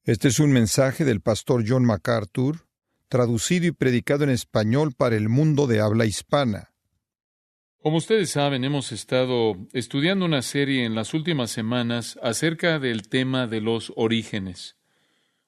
Este es un mensaje del pastor John MacArthur, traducido y predicado en español para el mundo de habla hispana. Como ustedes saben, hemos estado estudiando una serie en las últimas semanas acerca del tema de los orígenes.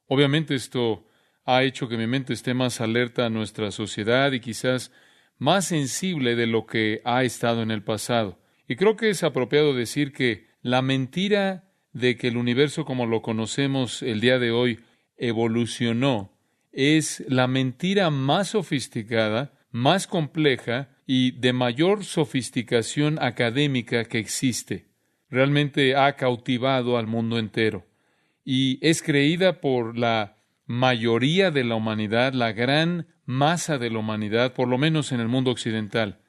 Obviamente esto ha hecho que mi mente esté más alerta a nuestra sociedad y quizás más sensible de lo que ha estado en el pasado. Y creo que es apropiado decir que la mentira de que el universo como lo conocemos el día de hoy evolucionó es la mentira más sofisticada, más compleja y de mayor sofisticación académica que existe. Realmente ha cautivado al mundo entero y es creída por la mayoría de la humanidad, la gran masa de la humanidad, por lo menos en el mundo occidental.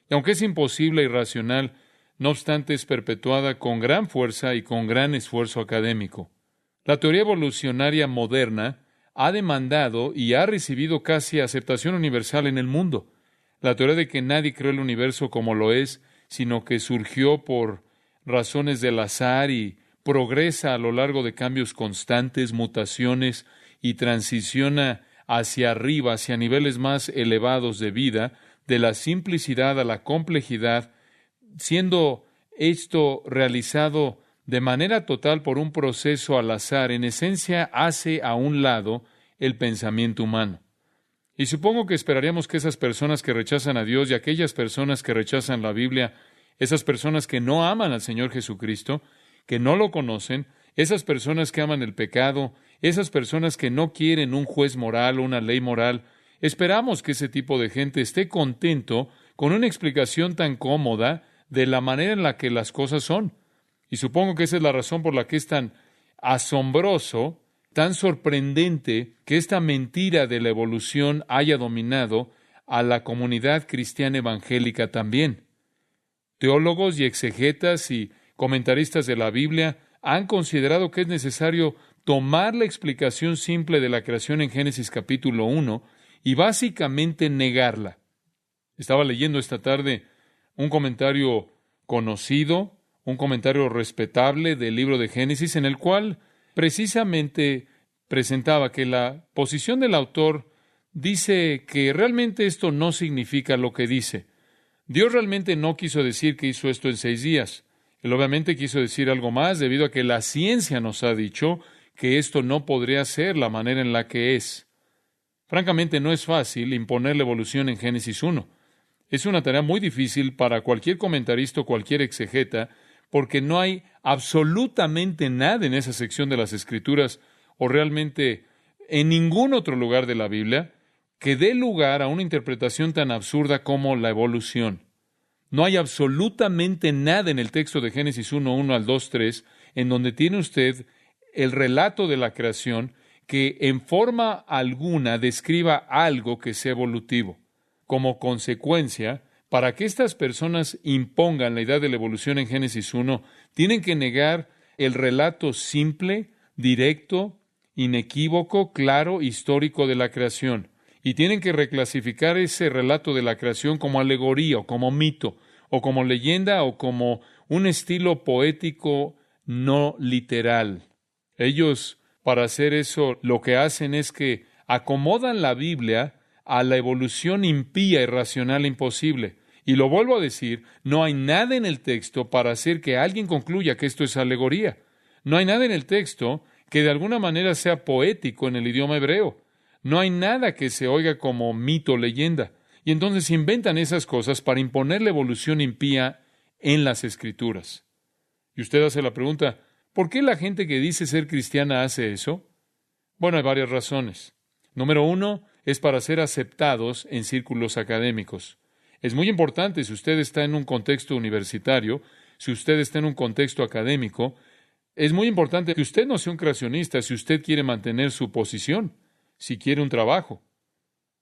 Y aunque es imposible e irracional, no obstante es perpetuada con gran fuerza y con gran esfuerzo académico. La teoría evolucionaria moderna ha demandado y ha recibido casi aceptación universal en el mundo. La teoría de que nadie creó el universo como lo es, sino que surgió por razones del azar y progresa a lo largo de cambios constantes, mutaciones y transiciona hacia arriba, hacia niveles más elevados de vida, de la simplicidad a la complejidad, siendo esto realizado de manera total por un proceso al azar, en esencia hace a un lado el pensamiento humano. Y supongo que esperaríamos que esas personas que rechazan a Dios y aquellas personas que rechazan la Biblia, esas personas que no aman al Señor Jesucristo, que no lo conocen, esas personas que aman el pecado, esas personas que no quieren un juez moral o una ley moral, esperamos que ese tipo de gente esté contento con una explicación tan cómoda de la manera en la que las cosas son. Y supongo que esa es la razón por la que es tan asombroso, tan sorprendente que esta mentira de la evolución haya dominado a la comunidad cristiana evangélica también. Teólogos y exegetas y comentaristas de la Biblia han considerado que es necesario tomar la explicación simple de la creación en Génesis capítulo 1 y básicamente negarla. Estaba leyendo esta tarde un comentario conocido, un comentario respetable del libro de Génesis, en el cual precisamente presentaba que la posición del autor dice que realmente esto no significa lo que dice. Dios realmente no quiso decir que hizo esto en 6 días. Él obviamente quiso decir algo más debido a que la ciencia nos ha dicho que esto no podría ser la manera en la que es. Francamente, no es fácil imponer la evolución en Génesis 1. Es una tarea muy difícil para cualquier comentarista o cualquier exegeta, porque no hay absolutamente nada en esa sección de las Escrituras, o realmente en ningún otro lugar de la Biblia, que dé lugar a una interpretación tan absurda como la evolución. No hay absolutamente nada en el texto de Génesis 1:1 al 2:3, en donde tiene usted el relato de la creación que en forma alguna describa algo que sea evolutivo. Como consecuencia, para que estas personas impongan la idea de la evolución en Génesis 1, tienen que negar el relato simple, directo, inequívoco, claro, histórico de la creación. Y tienen que reclasificar ese relato de la creación como alegoría, o como mito, o como leyenda, o como un estilo poético no literal. Ellos, para hacer eso, lo que hacen es que acomodan la Biblia a la evolución impía y racional imposible. Y lo vuelvo a decir, no hay nada en el texto para hacer que alguien concluya que esto es alegoría. No hay nada en el texto que de alguna manera sea poético en el idioma hebreo. No hay nada que se oiga como mito o leyenda. Y entonces inventan esas cosas para imponer la evolución impía en las Escrituras. Y usted hace la pregunta, ¿por qué la gente que dice ser cristiana hace eso? Bueno, hay varias razones. Número 1, es para ser aceptados en círculos académicos. Es muy importante si usted está en un contexto universitario, si usted está en un contexto académico, es muy importante que usted no sea un creacionista si usted quiere mantener su posición, si quiere un trabajo.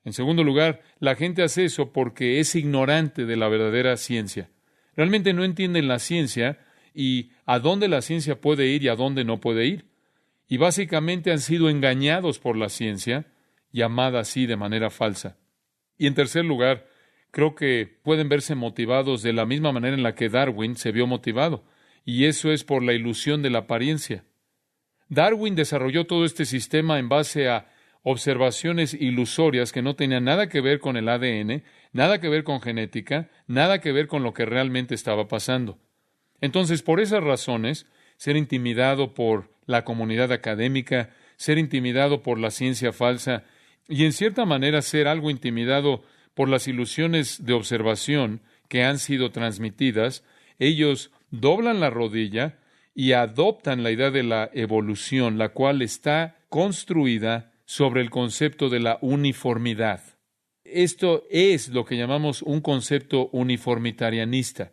En segundo lugar, la gente hace eso porque es ignorante de la verdadera ciencia. Realmente no entienden la ciencia y a dónde la ciencia puede ir y a dónde no puede ir. Y básicamente han sido engañados por la ciencia, llamada así de manera falsa. Y en tercer lugar, creo que pueden verse motivados de la misma manera en la que Darwin se vio motivado, y eso es por la ilusión de la apariencia. Darwin desarrolló todo este sistema en base a observaciones ilusorias que no tenían nada que ver con el ADN, nada que ver con genética, nada que ver con lo que realmente estaba pasando. Entonces, por esas razones, ser intimidado por la comunidad académica, ser intimidado por la ciencia falsa y, en cierta manera, ser algo intimidado por las ilusiones de observación que han sido transmitidas, ellos doblan la rodilla y adoptan la idea de la evolución, la cual está construida sobre el concepto de la uniformidad. Esto es lo que llamamos un concepto uniformitarianista.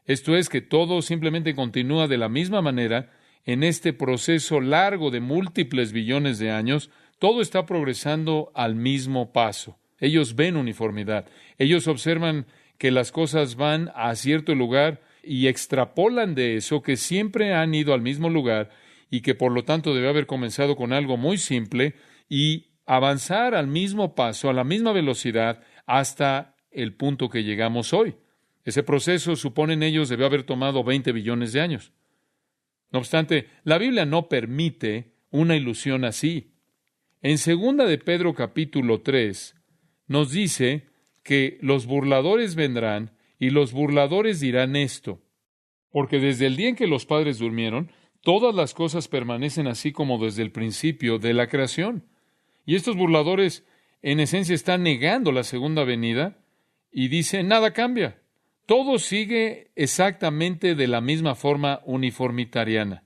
Esto es que todo simplemente continúa de la misma manera en este proceso largo de múltiples billones de años. Todo está progresando al mismo paso. Ellos ven uniformidad. Ellos observan que las cosas van a cierto lugar y extrapolan de eso que siempre han ido al mismo lugar y que por lo tanto debe haber comenzado con algo muy simple y avanzar al mismo paso, a la misma velocidad, hasta el punto que llegamos hoy. Ese proceso, suponen ellos, debe haber tomado 20 billones de años. No obstante, la Biblia no permite una ilusión así. En 2 de Pedro capítulo 3 nos dice que los burladores vendrán y los burladores dirán esto, porque desde el día en que los padres durmieron, todas las cosas permanecen así como desde el principio de la creación. Y estos burladores, en esencia, están negando la segunda venida y dicen, nada cambia. Todo sigue exactamente de la misma forma uniformitariana.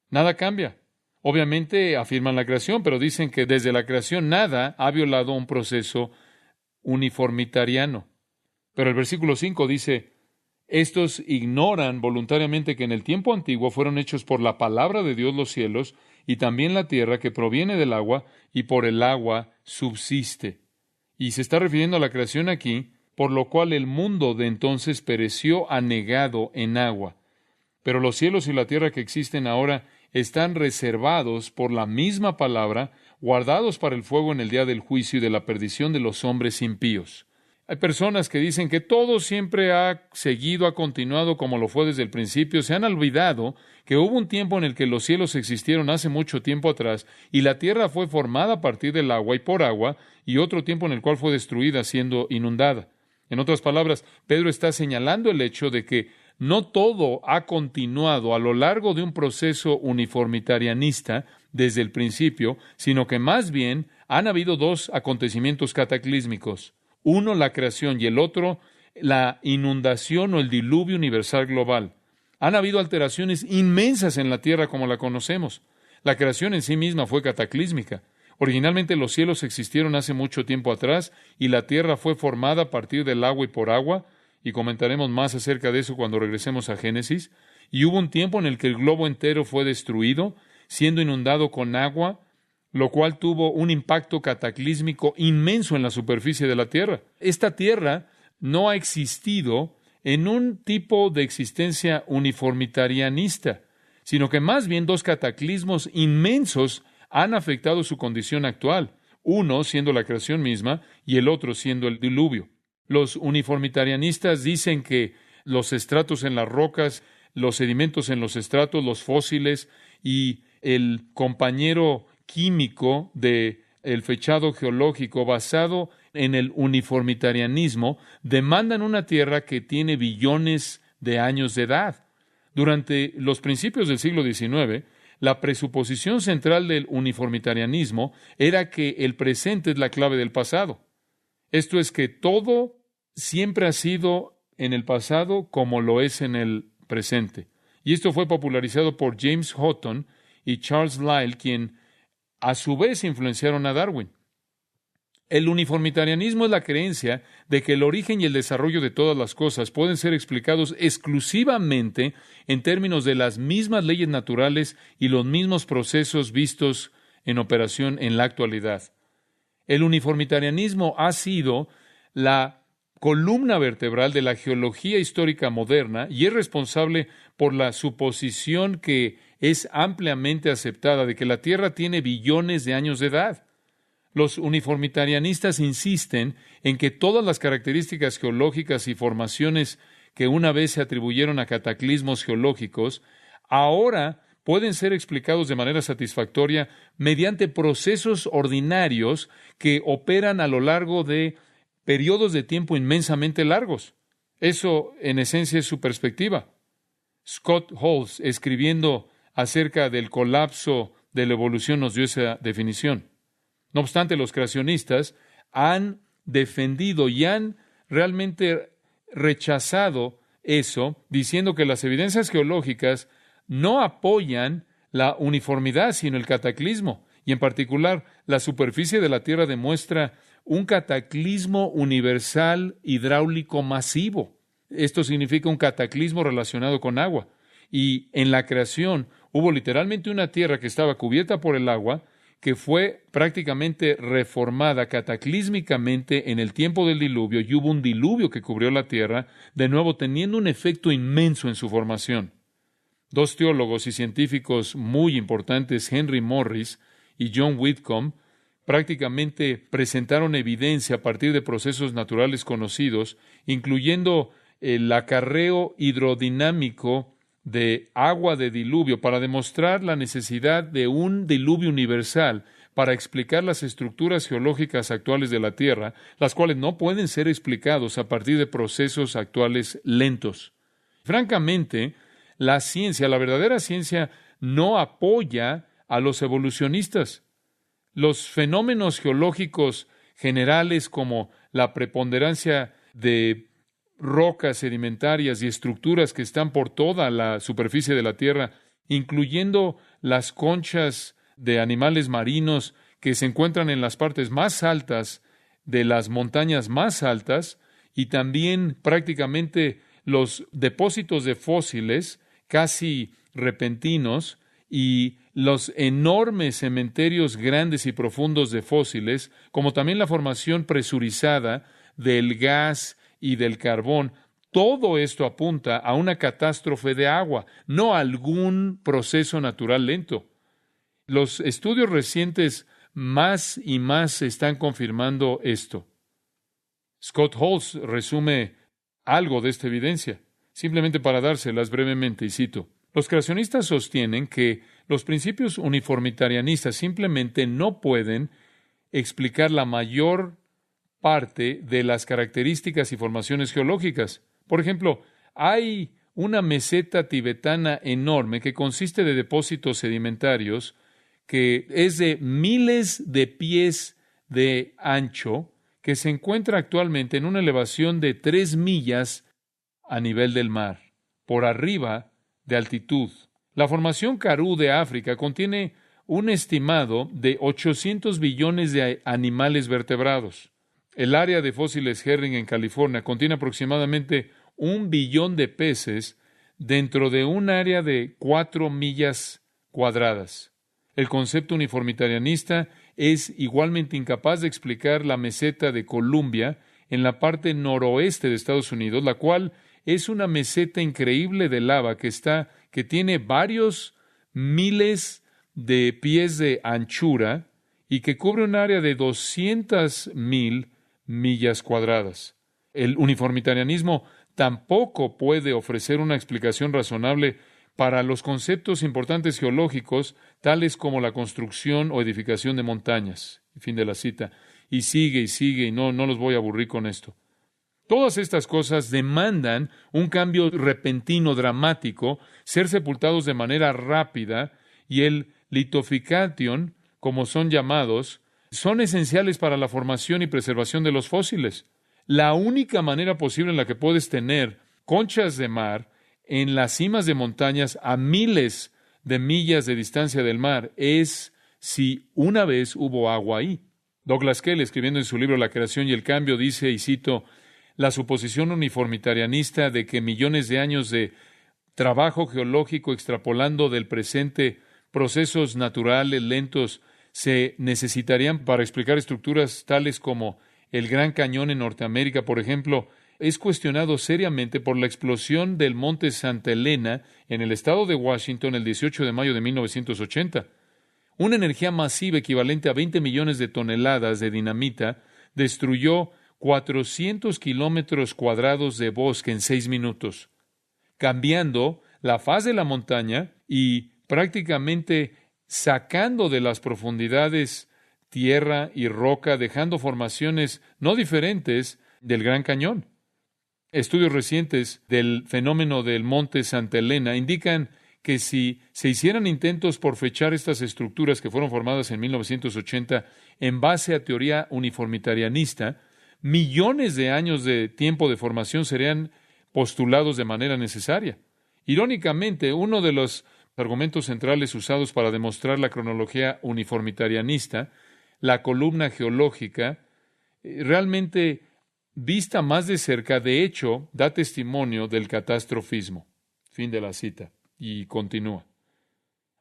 Nada cambia. Obviamente afirman la creación, pero dicen que desde la creación nada ha violado un proceso uniformitariano. Pero el versículo 5 dice, estos ignoran voluntariamente que en el tiempo antiguo fueron hechos por la palabra de Dios los cielos y también la tierra que proviene del agua y por el agua subsiste. Y se está refiriendo a la creación aquí, por lo cual el mundo de entonces pereció anegado en agua. Pero los cielos y la tierra que existen ahora están reservados por la misma palabra, guardados para el fuego en el día del juicio y de la perdición de los hombres impíos. Hay personas que dicen que todo siempre ha continuado como lo fue desde el principio. Se han olvidado que hubo un tiempo en el que los cielos existieron hace mucho tiempo atrás y la tierra fue formada a partir del agua y por agua, y otro tiempo en el cual fue destruida siendo inundada. En otras palabras, Pedro está señalando el hecho de que no todo ha continuado a lo largo de un proceso uniformitarianista desde el principio, sino que más bien han habido dos acontecimientos cataclísmicos. Uno, la creación, y el otro, la inundación o el diluvio universal global. Han habido alteraciones inmensas en la tierra como la conocemos. La creación en sí misma fue cataclísmica. Originalmente los cielos existieron hace mucho tiempo atrás y la tierra fue formada a partir del agua y por agua, y comentaremos más acerca de eso cuando regresemos a Génesis. Y hubo un tiempo en el que el globo entero fue destruido, siendo inundado con agua, lo cual tuvo un impacto cataclísmico inmenso en la superficie de la tierra. Esta tierra no ha existido en un tipo de existencia uniformitarianista, sino que más bien dos cataclismos inmensos han afectado su condición actual, uno siendo la creación misma y el otro siendo el diluvio. Los uniformitarianistas dicen que los estratos en las rocas, los sedimentos en los estratos, los fósiles y el compañero químico del fechado geológico basado en el uniformitarianismo demandan una tierra que tiene billones de años de edad. Durante los principios del siglo XIX, la presuposición central del uniformitarianismo era que el presente es la clave del pasado. Esto es que todo siempre ha sido en el pasado como lo es en el presente. Y esto fue popularizado por James Hutton y Charles Lyell, quien a su vez influenciaron a Darwin. El uniformitarianismo es la creencia de que el origen y el desarrollo de todas las cosas pueden ser explicados exclusivamente en términos de las mismas leyes naturales y los mismos procesos vistos en operación en la actualidad. El uniformitarianismo ha sido la columna vertebral de la geología histórica moderna y es responsable por la suposición que es ampliamente aceptada de que la Tierra tiene billones de años de edad. Los uniformitarianistas insisten en que todas las características geológicas y formaciones que una vez se atribuyeron a cataclismos geológicos, ahora pueden ser explicados de manera satisfactoria mediante procesos ordinarios que operan a lo largo de periodos de tiempo inmensamente largos. Eso, en esencia, es su perspectiva. Scott Halls, escribiendo acerca del colapso de la evolución, nos dio esa definición. No obstante, los creacionistas han defendido y han realmente rechazado eso, diciendo que las evidencias geológicas no apoyan la uniformidad, sino el cataclismo. Y en particular, la superficie de la Tierra demuestra un cataclismo universal hidráulico masivo. Esto significa un cataclismo relacionado con agua. Y en la creación hubo literalmente una tierra que estaba cubierta por el agua, que fue prácticamente reformada cataclísmicamente en el tiempo del diluvio, y hubo un diluvio que cubrió la tierra, de nuevo teniendo un efecto inmenso en su formación. Dos teólogos y científicos muy importantes, Henry Morris y John Whitcomb, prácticamente presentaron evidencia a partir de procesos naturales conocidos, incluyendo el acarreo hidrodinámico de agua de diluvio, para demostrar la necesidad de un diluvio universal para explicar las estructuras geológicas actuales de la Tierra, las cuales no pueden ser explicados a partir de procesos actuales lentos. Francamente, la ciencia, la verdadera ciencia, no apoya a los evolucionistas. Los fenómenos geológicos generales, como la preponderancia de rocas sedimentarias y estructuras que están por toda la superficie de la Tierra, incluyendo las conchas de animales marinos que se encuentran en las partes más altas de las montañas más altas, y también prácticamente los depósitos de fósiles casi repentinos y los enormes cementerios grandes y profundos de fósiles, como también la formación presurizada del gas y del carbón. Todo esto apunta a una catástrofe de agua, no a algún proceso natural lento. Los estudios recientes más y más están confirmando esto. Scott Halls resume algo de esta evidencia, simplemente para dárselas brevemente, y cito: los creacionistas sostienen que los principios uniformitarianistas simplemente no pueden explicar la mayor parte de las características y formaciones geológicas. Por ejemplo, hay una meseta tibetana enorme que consiste de depósitos sedimentarios que es de miles de pies de ancho, que se encuentra actualmente en una elevación de 3 millas a nivel del mar, por arriba de altitud. La formación Karoo de África contiene un estimado de 800 billones de animales vertebrados. El área de fósiles Herring en California contiene aproximadamente 1 billón de peces dentro de un área de 4 millas cuadradas. El concepto uniformitarianista es igualmente incapaz de explicar la meseta de Columbia en la parte noroeste de Estados Unidos, la cual es una meseta increíble de lava que tiene varios miles de pies de anchura y que cubre un área de 200,000 millas cuadradas. El uniformitarianismo tampoco puede ofrecer una explicación razonable para los conceptos importantes geológicos, tales como la construcción o edificación de montañas. Fin de la cita. Y sigue, y no los voy a aburrir con esto. Todas estas cosas demandan un cambio repentino, dramático, ser sepultados de manera rápida, y el lithofication, como son llamados, son esenciales para la formación y preservación de los fósiles. La única manera posible en la que puedes tener conchas de mar en las cimas de montañas a miles de millas de distancia del mar es si una vez hubo agua ahí. Douglas Kell, escribiendo en su libro La creación y el cambio, dice, y cito: la suposición uniformitarianista de que millones de años de trabajo geológico extrapolando del presente procesos naturales lentos se necesitarían para explicar estructuras tales como el Gran Cañón en Norteamérica, por ejemplo, es cuestionado seriamente por la explosión del monte Santa Elena en el estado de Washington el 18 de mayo de 1980. Una energía masiva equivalente a 20 millones de toneladas de dinamita destruyó 400 kilómetros cuadrados de bosque en 6 minutos, cambiando la faz de la montaña y prácticamente sacando de las profundidades tierra y roca, dejando formaciones no diferentes del Gran Cañón. Estudios recientes del fenómeno del Monte Santa Elena indican que si se hicieran intentos por fechar estas estructuras que fueron formadas en 1980 en base a teoría uniformitarianista, millones de años de tiempo de formación serían postulados de manera necesaria. Irónicamente, uno de los argumentos centrales usados para demostrar la cronología uniformitarianista, la columna geológica, realmente vista más de cerca, de hecho, da testimonio del catastrofismo. Fin de la cita. Y continúa.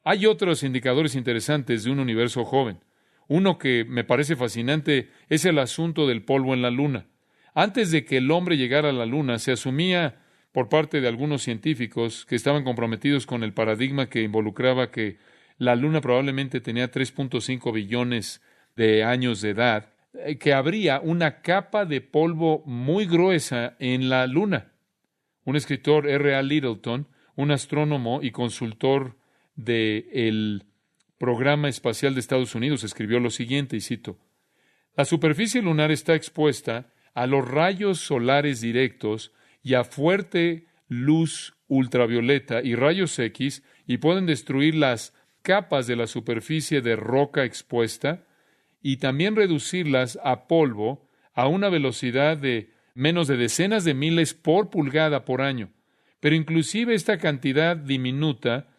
Hay otros indicadores interesantes de un universo joven. Uno que me parece fascinante es el asunto del polvo en la Luna. Antes de que el hombre llegara a la Luna, se asumía por parte de algunos científicos que estaban comprometidos con el paradigma que involucraba que la Luna probablemente tenía 3.5 billones de años de edad, que habría una capa de polvo muy gruesa en la Luna. Un escritor, R.A. Littleton, un astrónomo y consultor del Programa Espacial de Estados Unidos, escribió lo siguiente, y cito: la superficie lunar está expuesta a los rayos solares directos y a fuerte luz ultravioleta y rayos X, y pueden destruir las capas de la superficie de roca expuesta y también reducirlas a polvo a una velocidad de menos de decenas de miles por pulgada por año. Pero inclusive esta cantidad diminuta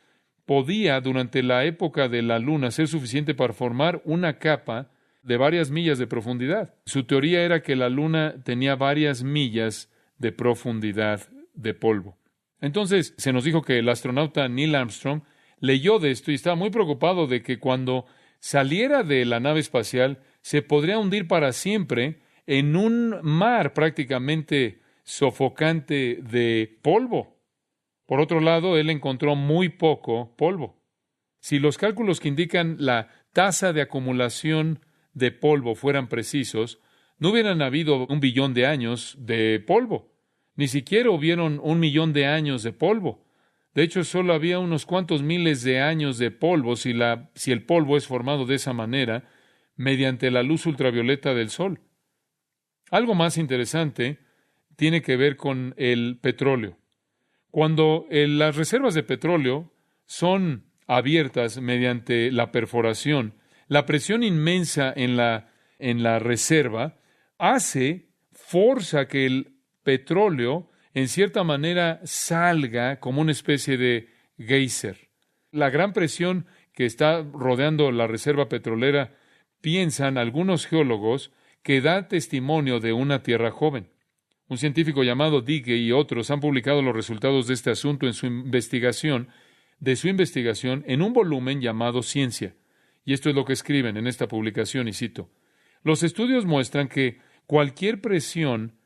podía, durante la época de la Luna, ser suficiente para formar una capa de varias millas de profundidad. Su teoría era que la Luna tenía varias millas de profundidad de polvo. Entonces, se nos dijo que el astronauta Neil Armstrong leyó de esto y estaba muy preocupado de que cuando saliera de la nave espacial se podría hundir para siempre en un mar prácticamente sofocante de polvo. Por otro lado, él encontró muy poco polvo. Si los cálculos que indican la tasa de acumulación de polvo fueran precisos, no hubieran habido 1 billón de años de polvo. Ni siquiera hubieron 1 millón de años de polvo. De hecho, solo había unos cuantos miles de años de polvo si el polvo es formado de esa manera mediante la luz ultravioleta del sol. Algo más interesante tiene que ver con el petróleo. Cuando las reservas de petróleo son abiertas mediante la perforación, la presión inmensa en la reserva forza que el petróleo, en cierta manera, salga como una especie de geyser. La gran presión que está rodeando la reserva petrolera, piensan algunos geólogos, que da testimonio de una tierra joven. Un científico llamado Digge y otros han publicado los resultados de este asunto en su investigación en un volumen llamado Ciencia. Y esto es lo que escriben en esta publicación, y cito: los estudios muestran que cualquier presión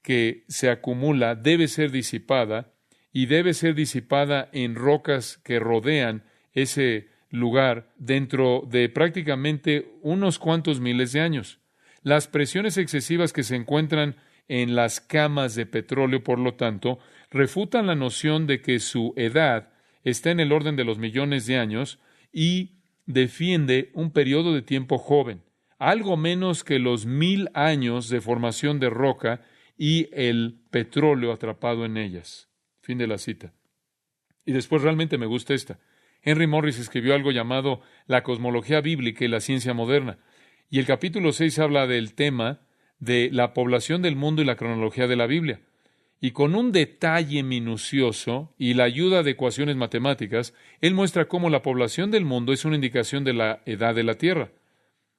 que se acumula debe ser disipada, y debe ser disipada en rocas que rodean ese lugar dentro de prácticamente unos cuantos miles de años. Las presiones excesivas que se encuentran en las camas de petróleo, por lo tanto, refutan la noción de que su edad está en el orden de los millones de años y defiende un periodo de tiempo joven, algo menos que los 1000 años de formación de roca y el petróleo atrapado en ellas. Fin de la cita. Y después realmente me gusta esta. Henry Morris escribió algo llamado La cosmología bíblica y la ciencia moderna. Y el capítulo 6 habla del tema de la población del mundo y la cronología de la Biblia. Y con un detalle minucioso y la ayuda de ecuaciones matemáticas, él muestra cómo la población del mundo es una indicación de la edad de la Tierra.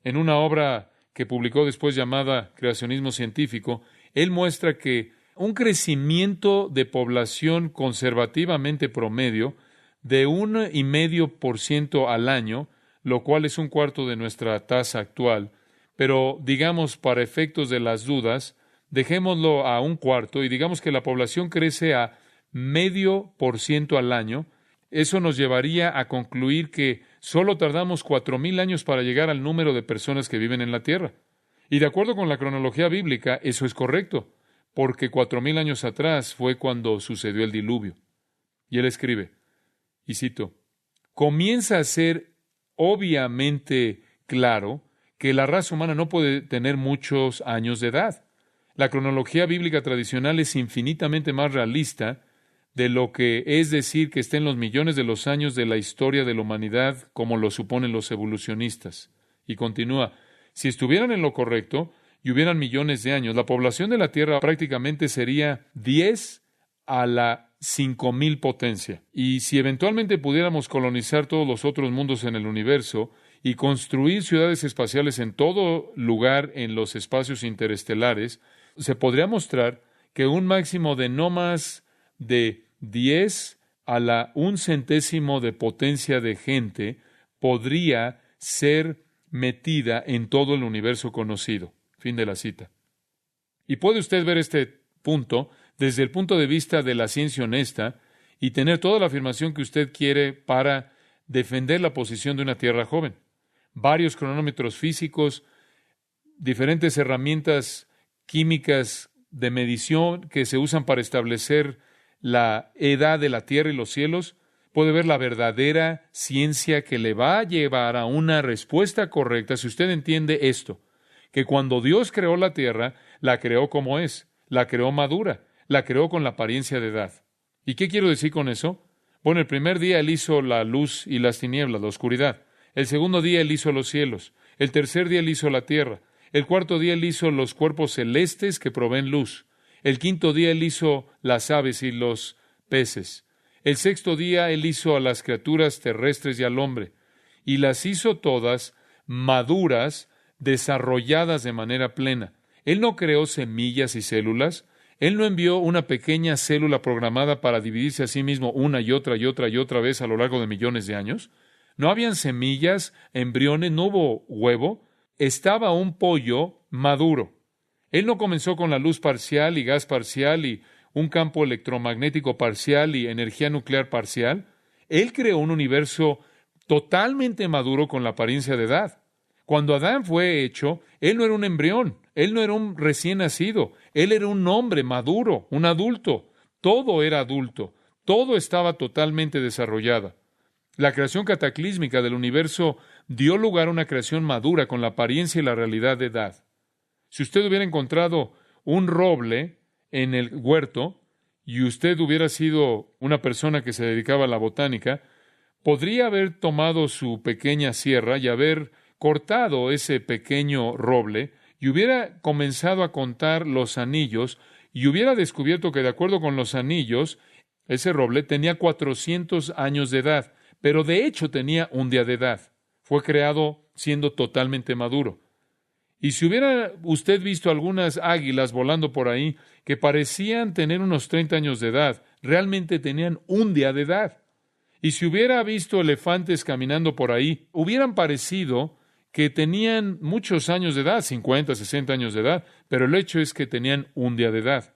En una obra que publicó después llamada Creacionismo Científico, él muestra que un crecimiento de población conservativamente promedio de 1,5% al año, lo cual es 1/4 de nuestra tasa actual, pero digamos para efectos de las dudas, dejémoslo a 1/4 y digamos que la población crece a 0,5% al año. Eso nos llevaría a concluir que solo tardamos 4,000 años para llegar al número de personas que viven en la Tierra. Y de acuerdo con la cronología bíblica, eso es correcto, porque 4,000 años atrás fue cuando sucedió el diluvio. Y él escribe, y cito: comienza a ser obviamente claro que la raza humana no puede tener muchos años de edad. La cronología bíblica tradicional es infinitamente más realista de lo que es decir que esté en los millones de los años de la historia de la humanidad, como lo suponen los evolucionistas. Y continúa, si estuvieran en lo correcto y hubieran millones de años, la población de la Tierra prácticamente sería 10 a la 5,000 potencia. Y si eventualmente pudiéramos colonizar todos los otros mundos en el universo y construir ciudades espaciales en todo lugar en los espacios interestelares, se podría mostrar que un máximo de no más de 10 a la 1/100º de potencia de gente podría ser metida en todo el universo conocido. Fin de la cita. Y puede usted ver este punto desde el punto de vista de la ciencia honesta y tener toda la afirmación que usted quiere para defender la posición de una Tierra joven. Varios cronómetros físicos, diferentes herramientas químicas de medición que se usan para establecer la edad de la tierra y los cielos, puede ver la verdadera ciencia que le va a llevar a una respuesta correcta si usted entiende esto, que cuando Dios creó la tierra, la creó como es, la creó madura, la creó con la apariencia de edad. ¿Y qué quiero decir con eso? Bueno, el primer día Él hizo la luz y las tinieblas, la oscuridad. El segundo día Él hizo los cielos. El tercer día Él hizo la tierra. El cuarto día Él hizo los cuerpos celestes que proveen luz. El quinto día Él hizo las aves y los peces. El sexto día Él hizo a las criaturas terrestres y al hombre. Y las hizo todas maduras, desarrolladas de manera plena. Él no creó semillas y células. Él no envió una pequeña célula programada para dividirse a sí mismo una y otra y otra y otra vez a lo largo de millones de años. No habían semillas, embriones, no hubo huevo. Estaba un pollo maduro. Él no comenzó con la luz parcial y gas parcial y un campo electromagnético parcial y energía nuclear parcial. Él creó un universo totalmente maduro con la apariencia de edad. Cuando Adán fue hecho, él no era un embrión, él no era un recién nacido, él era un hombre maduro, un adulto. Todo era adulto, todo estaba totalmente desarrollado. La creación cataclísmica del universo dio lugar a una creación madura con la apariencia y la realidad de edad. Si usted hubiera encontrado un roble en el huerto y usted hubiera sido una persona que se dedicaba a la botánica, podría haber tomado su pequeña sierra y haber cortado ese pequeño roble y hubiera comenzado a contar los anillos y hubiera descubierto que de acuerdo con los anillos, ese roble tenía 400 años de edad, pero de hecho tenía un día de edad. Fue creado siendo totalmente maduro. Y si hubiera usted visto algunas águilas volando por ahí que parecían tener unos 30 años de edad, realmente tenían un día de edad. Y si hubiera visto elefantes caminando por ahí, hubieran parecido que tenían muchos años de edad, 50, 60 años de edad, pero el hecho es que tenían un día de edad.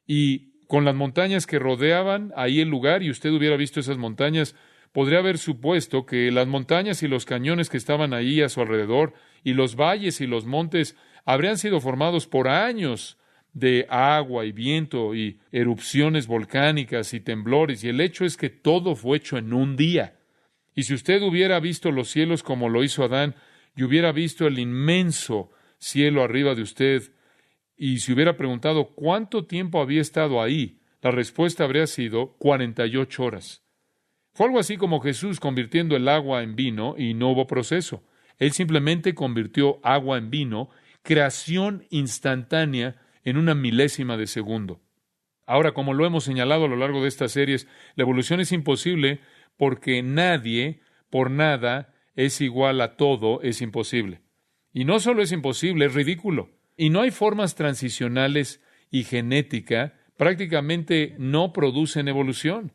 Y con las montañas que rodeaban ahí el lugar, y usted hubiera visto esas montañas, podría haber supuesto que las montañas y los cañones que estaban ahí a su alrededor, y los valles y los montes, habrían sido formados por años de agua y viento y erupciones volcánicas y temblores, y el hecho es que todo fue hecho en un día. Y si usted hubiera visto los cielos como lo hizo Adán, y hubiera visto el inmenso cielo arriba de usted, y se hubiera preguntado cuánto tiempo había estado ahí, la respuesta habría sido 48 horas. Fue algo así como Jesús convirtiendo el agua en vino y no hubo proceso. Él simplemente convirtió agua en vino, creación instantánea en una milésima de segundo. Ahora, como lo hemos señalado a lo largo de estas series, la evolución es imposible porque nadie, por nada, es igual a todo, es imposible. Y no solo es imposible, es ridículo. Y no hay formas transicionales y genética, prácticamente no producen evolución.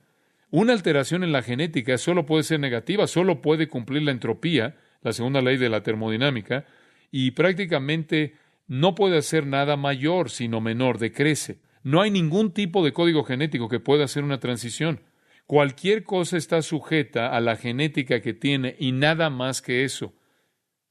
Una alteración en la genética solo puede ser negativa, solo puede cumplir la entropía, la segunda ley de la termodinámica, y prácticamente no puede hacer nada mayor, sino menor, decrece. No hay ningún tipo de código genético que pueda hacer una transición. Cualquier cosa está sujeta a la genética que tiene y nada más que eso.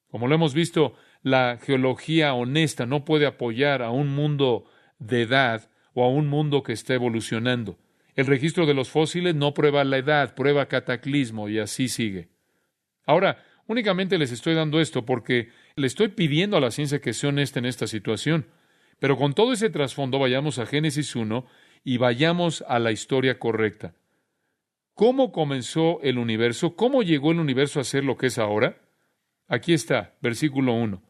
Como lo hemos visto, la geología honesta no puede apoyar a un mundo de edad o a un mundo que está evolucionando. El registro de los fósiles no prueba la edad, prueba cataclismo y así sigue. Ahora, únicamente les estoy dando esto porque le estoy pidiendo a la ciencia que sea honesta en esta situación. Pero con todo ese trasfondo, vayamos a Génesis 1 y vayamos a la historia correcta. ¿Cómo comenzó el universo? ¿Cómo llegó el universo a ser lo que es ahora? Aquí está, versículo 1.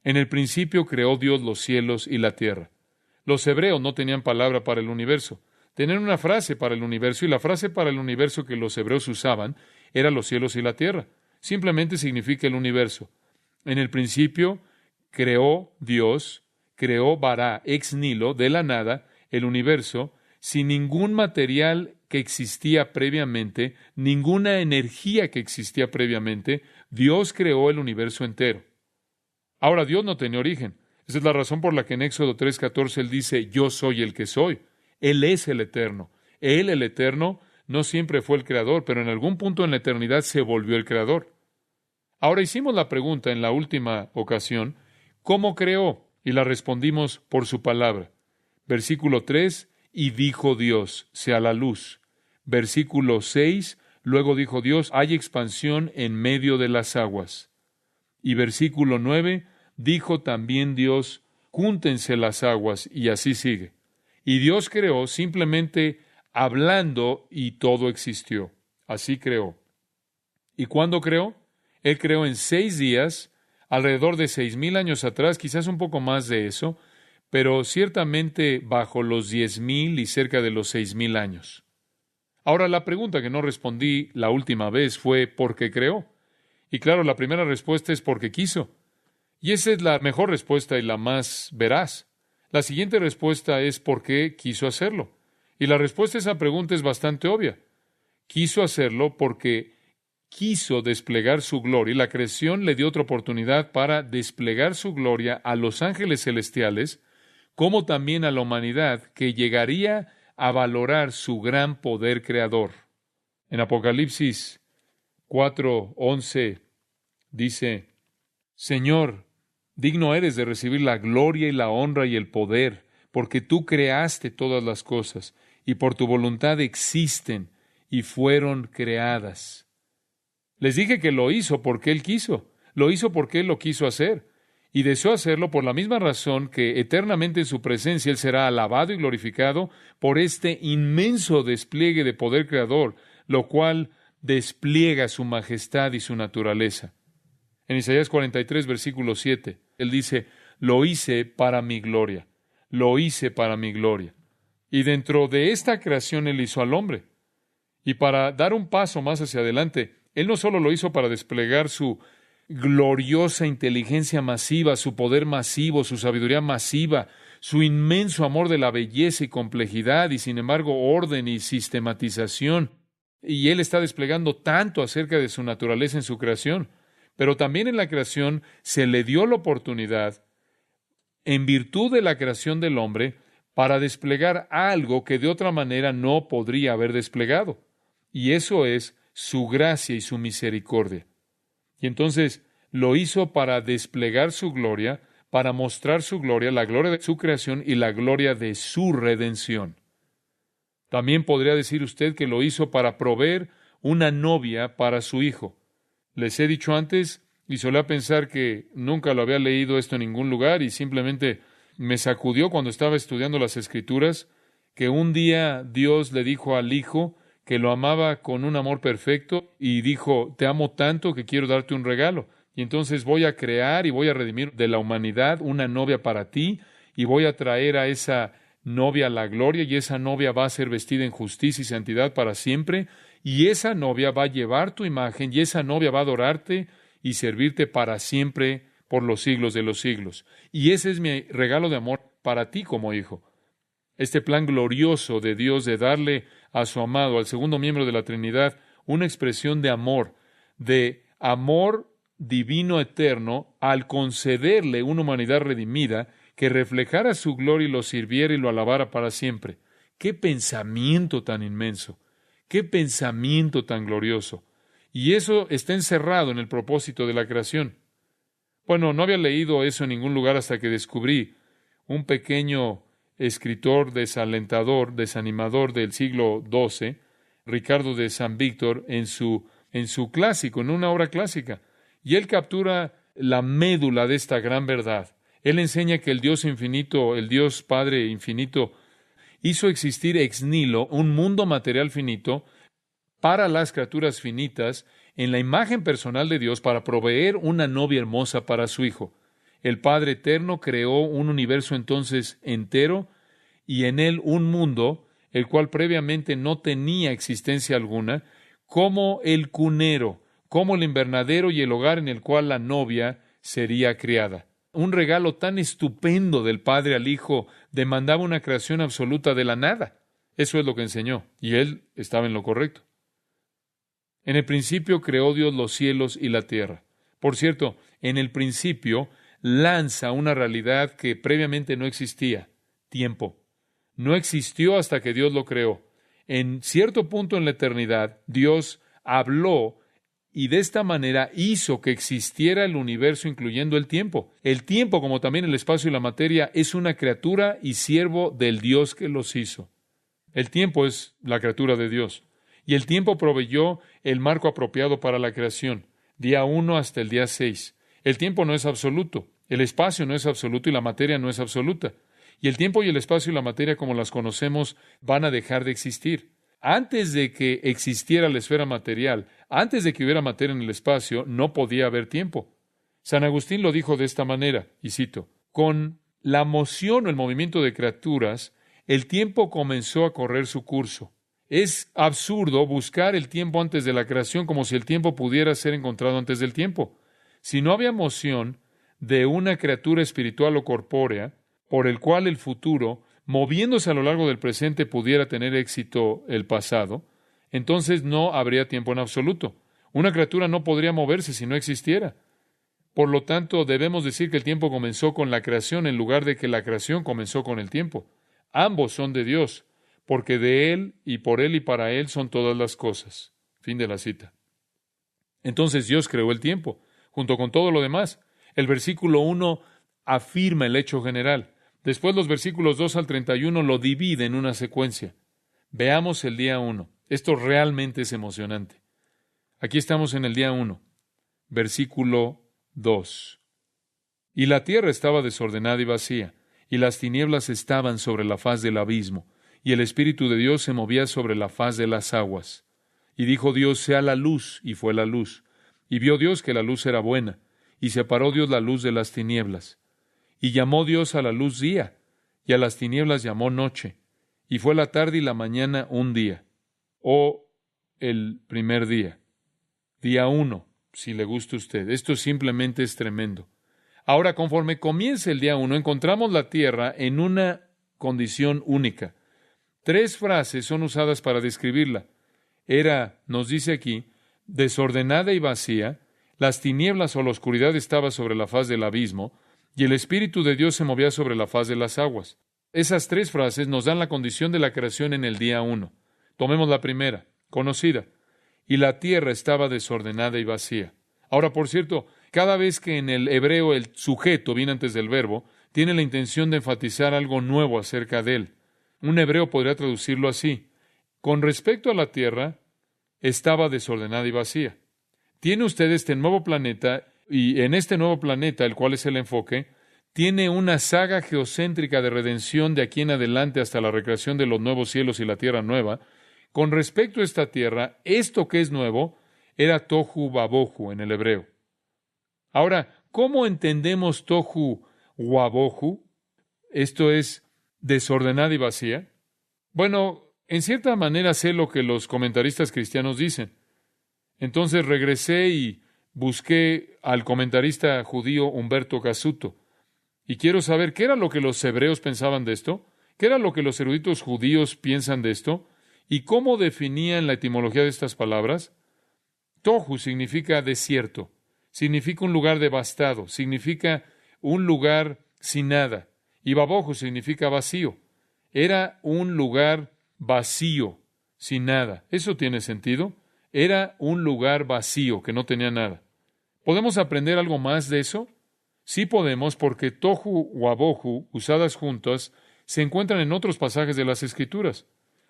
En el principio creó Dios los cielos y la tierra. Los hebreos no tenían palabra para el universo. Tenían una frase para el universo, y la frase para el universo que los hebreos usaban era los cielos y la tierra. Simplemente significa el universo. En el principio creó Dios, creó Bará ex nihilo, de la nada, el universo, sin ningún material que existía previamente, ninguna energía que existía previamente. Dios creó el universo entero. Ahora, Dios no tenía origen. Esa es la razón por la que en Éxodo 3:14 Él dice, yo soy el que soy. Él es el eterno. Él, el eterno, no siempre fue el creador, pero en algún punto en la eternidad se volvió el creador. Ahora hicimos la pregunta en la última ocasión, ¿cómo creó? Y la respondimos por su palabra. Versículo 3, y dijo Dios, sea la luz. Versículo 6, luego dijo Dios, hay expansión en medio de las aguas. Y versículo 9, dijo también Dios, júntense las aguas, y así sigue. Y Dios creó simplemente hablando y todo existió. Así creó. ¿Y cuándo creó? Él creó en 6 días, alrededor de 6,000 años atrás, quizás un poco más de eso, pero ciertamente bajo los 10,000 y cerca de los 6,000 años. Ahora, la pregunta que no respondí la última vez fue ¿por qué creó? Y claro, la primera respuesta es porque quiso. Y esa es la mejor respuesta y la más veraz. La siguiente respuesta es ¿por qué quiso hacerlo? Y la respuesta a esa pregunta es bastante obvia. Quiso hacerlo porque quiso desplegar su gloria, y la creación le dio otra oportunidad para desplegar su gloria a los ángeles celestiales, como también a la humanidad, que llegaría a valorar su gran poder creador. En Apocalipsis 4:11 dice, Señor, digno eres de recibir la gloria y la honra y el poder, porque tú creaste todas las cosas, y por tu voluntad existen y fueron creadas. Les dije que lo hizo porque Él quiso, lo hizo porque Él lo quiso hacer, y deseó hacerlo por la misma razón que eternamente en su presencia Él será alabado y glorificado por este inmenso despliegue de poder creador, lo cual despliega su majestad y su naturaleza. En Isaías 43, versículo 7, Él dice, lo hice para mi gloria, lo hice para mi gloria. Y dentro de esta creación Él hizo al hombre. Y para dar un paso más hacia adelante, Él no solo lo hizo para desplegar su gloriosa inteligencia masiva, su poder masivo, su sabiduría masiva, su inmenso amor de la belleza y complejidad, y sin embargo orden y sistematización. Y Él está desplegando tanto acerca de su naturaleza en su creación. Pero también en la creación se le dio la oportunidad, en virtud de la creación del hombre, para desplegar algo que de otra manera no podría haber desplegado. Y eso es su gracia y su misericordia. Y entonces lo hizo para desplegar su gloria, para mostrar su gloria, la gloria de su creación y la gloria de su redención. También podría decir usted que lo hizo para proveer una novia para su hijo. Les he dicho antes, y solía pensar que nunca lo había leído esto en ningún lugar, y simplemente me sacudió cuando estaba estudiando las Escrituras, que un día Dios le dijo al Hijo que lo amaba con un amor perfecto, y dijo, te amo tanto que quiero darte un regalo, y entonces voy a crear y voy a redimir de la humanidad una novia para ti, y voy a traer a esa novia a la gloria, y esa novia va a ser vestida en justicia y santidad para siempre, y esa novia va a llevar tu imagen, y esa novia va a adorarte y servirte para siempre por los siglos de los siglos. Y ese es mi regalo de amor para ti como hijo. Este plan glorioso de Dios de darle a su amado, al segundo miembro de la Trinidad, una expresión de amor divino eterno, al concederle una humanidad redimida que reflejara su gloria y lo sirviera y lo alabara para siempre. ¡Qué pensamiento tan inmenso! ¡Qué pensamiento tan glorioso! Y eso está encerrado en el propósito de la creación. Bueno, no había leído eso en ningún lugar hasta que descubrí un pequeño escritor desalentador, desanimador del siglo XII, Ricardo de San Víctor, en su clásico, en una obra clásica. Y él captura la médula de esta gran verdad. Él enseña que el Dios infinito, el Dios Padre infinito, hizo existir ex nihilo un mundo material finito para las criaturas finitas en la imagen personal de Dios para proveer una novia hermosa para su Hijo. El Padre eterno creó un universo entonces entero y en él un mundo, el cual previamente no tenía existencia alguna, como el cunero, como el invernadero y el hogar en el cual la novia sería criada. Un regalo tan estupendo del Padre al Hijo demandaba una creación absoluta de la nada. Eso es lo que enseñó, y él estaba en lo correcto. En el principio creó Dios los cielos y la tierra. Por cierto, en el principio lanza una realidad que previamente no existía: tiempo. No existió hasta que Dios lo creó. En cierto punto en la eternidad, Dios habló y de esta manera hizo que existiera el universo, incluyendo el tiempo. El tiempo, como también el espacio y la materia, es una criatura y siervo del Dios que los hizo. El tiempo es la criatura de Dios. Y el tiempo proveyó el marco apropiado para la creación, día 1 hasta el día 6. El tiempo no es absoluto, el espacio no es absoluto y la materia no es absoluta. Y el tiempo y el espacio y la materia como las conocemos van a dejar de existir. Antes de que existiera la esfera material, antes de que hubiera materia en el espacio, no podía haber tiempo. San Agustín lo dijo de esta manera, y cito: con la moción o el movimiento de criaturas, el tiempo comenzó a correr su curso. Es absurdo buscar el tiempo antes de la creación como si el tiempo pudiera ser encontrado antes del tiempo. Si no había moción de una criatura espiritual o corpórea por el cual el futuro, moviéndose a lo largo del presente, pudiera tener éxito el pasado, entonces no habría tiempo en absoluto. Una criatura no podría moverse si no existiera. Por lo tanto, debemos decir que el tiempo comenzó con la creación en lugar de que la creación comenzó con el tiempo. Ambos son de Dios, porque de Él y para Él son todas las cosas. Fin de la cita. Entonces Dios creó el tiempo, junto con todo lo demás. El versículo 1 afirma el hecho general. Después los versículos 2 al 31 lo dividen en una secuencia. Veamos el día 1. Esto realmente es emocionante. Aquí estamos en el día 1, versículo 2. Y la tierra estaba desordenada y vacía, y las tinieblas estaban sobre la faz del abismo, y el Espíritu de Dios se movía sobre la faz de las aguas. Y dijo Dios: sea la luz, y fue la luz. Y vio Dios que la luz era buena, y separó Dios la luz de las tinieblas. Y llamó Dios a la luz día, y a las tinieblas llamó noche. Y fue la tarde y la mañana un día, o el primer día. Día 1, si le gusta a usted. Esto simplemente es tremendo. Ahora, conforme comienza el día 1, encontramos la tierra en una condición única. 3 frases son usadas para describirla. Era, nos dice aquí, desordenada y vacía, las tinieblas o la oscuridad estaba sobre la faz del abismo, y el Espíritu de Dios se movía sobre la faz de las aguas. Esas 3 frases nos dan la condición de la creación en el día 1. Tomemos la primera, conocida. Y la tierra estaba desordenada y vacía. Ahora, por cierto, cada vez que en el hebreo el sujeto viene antes del verbo, tiene la intención de enfatizar algo nuevo acerca de él. Un hebreo podría traducirlo así: con respecto a la tierra, estaba desordenada y vacía. Tiene usted este nuevo planeta, y en este nuevo planeta, el cual es el enfoque, tiene una saga geocéntrica de redención de aquí en adelante hasta la recreación de los nuevos cielos y la tierra nueva. Con respecto a esta tierra, esto que es nuevo era tohu wabohu en el hebreo. Ahora, ¿cómo entendemos tohu wabohu? Esto es desordenada y vacía. Bueno, en cierta manera sé lo que los comentaristas cristianos dicen. Entonces regresé y busqué al comentarista judío Humberto Cassuto. Y quiero saber qué era lo que los hebreos pensaban de esto, qué era lo que los eruditos judíos piensan de esto, y cómo definían la etimología de estas palabras. Tohu significa desierto, significa un lugar devastado, significa un lugar sin nada, y babohu significa vacío. Era un lugar vacío, sin nada. ¿Eso tiene sentido? Era un lugar vacío, que no tenía nada. ¿Podemos aprender algo más de eso? Sí podemos, porque tohu wabohu, usadas juntas, se encuentran en otros pasajes de las Escrituras.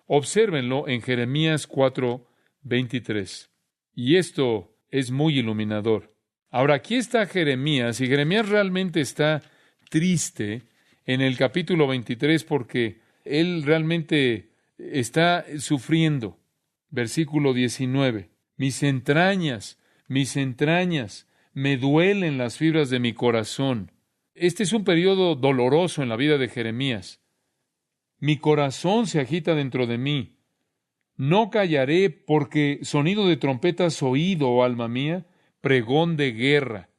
Obsérvenlo en Jeremías 4:23. Y esto es muy iluminador. Ahora, aquí está Jeremías, y Jeremías realmente está triste en el capítulo 23 porque él realmente está sufriendo. Versículo 19. Mis entrañas, me duelen las fibras de mi corazón. Este es un periodo doloroso en la vida de Jeremías. Mi corazón se agita dentro de mí. No callaré, porque sonido de trompetas oído, oh alma mía, pregón de guerra.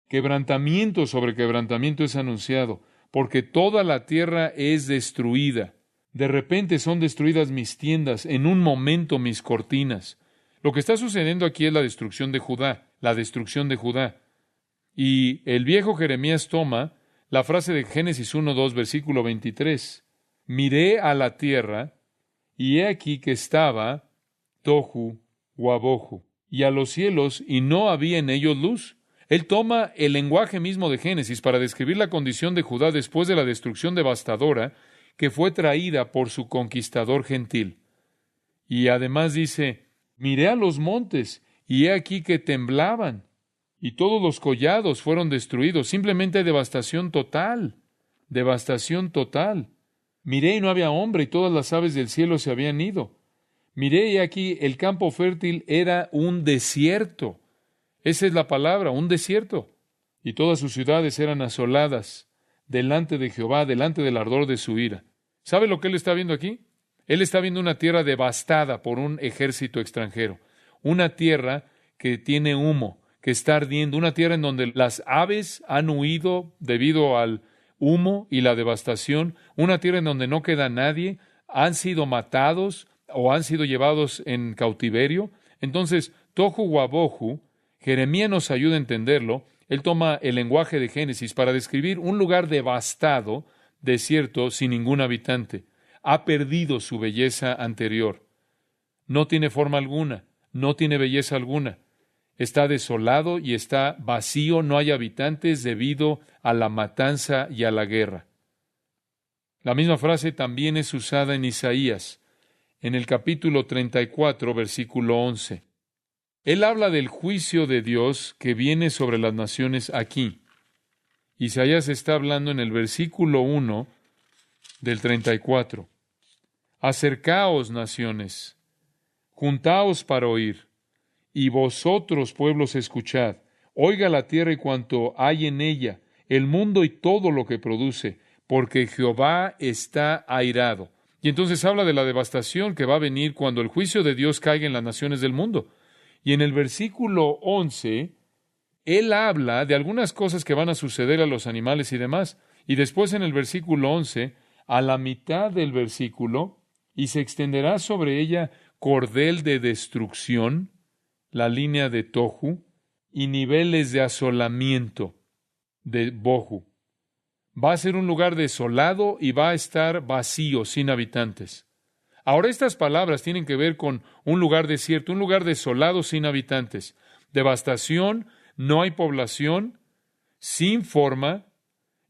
Quebrantamiento sobre quebrantamiento es anunciado, porque toda la tierra es destruida. De repente son destruidas mis tiendas, en un momento mis cortinas. Lo que está sucediendo aquí es la destrucción de Judá, la destrucción de Judá. Y el viejo Jeremías toma la frase de Génesis 1:2, versículo 23. Miré a la tierra, y he aquí que estaba tohu wabohu, y a los cielos, y no había en ellos luz. Él toma el lenguaje mismo de Génesis para describir la condición de Judá después de la destrucción devastadora que fue traída por su conquistador gentil. Y además dice, miré a los montes, y he aquí que temblaban, y todos los collados fueron destruidos. Simplemente hay devastación total, devastación total. Miré y no había hombre, y todas las aves del cielo se habían ido. Miré y aquí el campo fértil era un desierto. Esa es la palabra, un desierto. Y todas sus ciudades eran asoladas delante de Jehová, delante del ardor de su ira. ¿Sabe lo que él está viendo aquí? Él está viendo una tierra devastada por un ejército extranjero. Una tierra que tiene humo, que está ardiendo. Una tierra en donde las aves han huido debido al humo y la devastación. Una tierra en donde no queda nadie. Han sido matados o han sido llevados en cautiverio. Entonces, tohu wabohu, Jeremías nos ayuda a entenderlo. Él toma el lenguaje de Génesis para describir un lugar devastado, desierto, sin ningún habitante. Ha perdido su belleza anterior. No tiene forma alguna, no tiene belleza alguna. Está desolado y está vacío, no hay habitantes debido a la matanza y a la guerra. La misma frase también es usada en Isaías, en el capítulo 34, versículo 11. Él habla del juicio de Dios que viene sobre las naciones aquí. Isaías está hablando en el versículo 1 del 34. Acercaos, naciones, juntaos para oír, y vosotros, pueblos, escuchad. Oiga la tierra y cuanto hay en ella, el mundo y todo lo que produce, porque Jehová está airado. Y entonces habla de la devastación que va a venir cuando el juicio de Dios caiga en las naciones del mundo. Y en el versículo 11, él habla de algunas cosas que van a suceder a los animales y demás. Y después en el versículo 11, a la mitad del versículo, y se extenderá sobre ella cordel de destrucción, la línea de tohu, y niveles de asolamiento, de bohu. Va a ser un lugar desolado y va a estar vacío, sin habitantes. Ahora estas palabras tienen que ver con un lugar desierto, un lugar desolado, sin habitantes. Devastación, no hay población, sin forma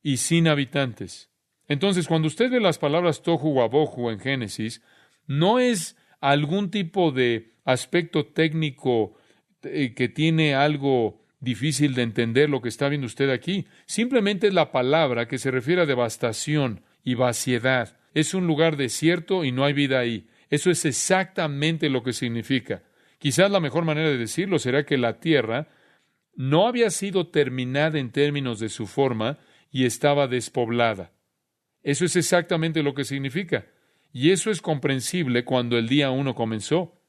y sin habitantes. Entonces, cuando usted ve las palabras tohu wabohu en Génesis, no es algún tipo de aspecto técnico que tiene algo difícil de entender lo que está viendo usted aquí. Simplemente es la palabra que se refiere a devastación y vaciedad. Es un lugar desierto y no hay vida ahí. Eso es exactamente lo que significa. Quizás la mejor manera de decirlo será que la tierra no había sido terminada en términos de su forma y estaba despoblada. Eso es exactamente lo que significa. Y eso es comprensible cuando el día 1 comenzó.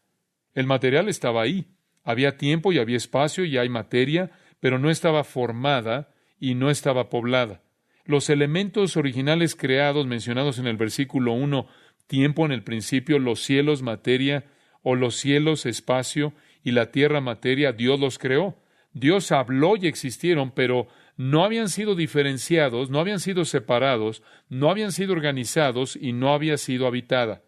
El material estaba ahí. Había tiempo y había espacio y hay materia, pero no estaba formada y no estaba poblada. Los elementos originales creados mencionados en el versículo 1, tiempo en el principio, los cielos, materia, o los cielos, espacio, y la tierra, materia, Dios los creó. Dios habló y existieron, pero no habían sido diferenciados, no habían sido separados, no habían sido organizados y no había sido habitada.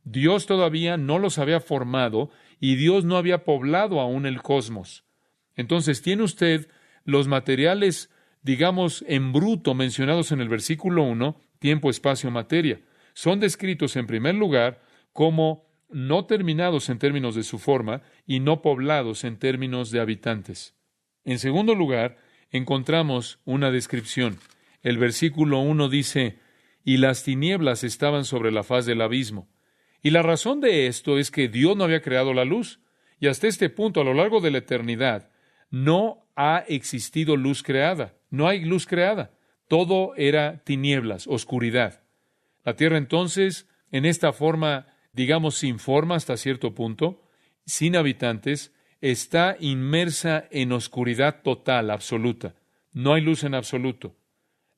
Dios todavía no los había formado y Dios no había poblado aún el cosmos. Entonces tiene usted los materiales, digamos, en bruto mencionados en el versículo 1, tiempo, espacio, materia. Son descritos en primer lugar como no terminados en términos de su forma y no poblados en términos de habitantes. En segundo lugar, encontramos una descripción. El versículo 1 dice, y las tinieblas estaban sobre la faz del abismo. Y la razón de esto es que Dios no había creado la luz, y hasta este punto, a lo largo de la eternidad, no ha existido luz creada. No hay luz creada. Todo era tinieblas, oscuridad. La tierra entonces, en esta forma, digamos, sin forma hasta cierto punto, sin habitantes, está inmersa en oscuridad total, absoluta. No hay luz en absoluto.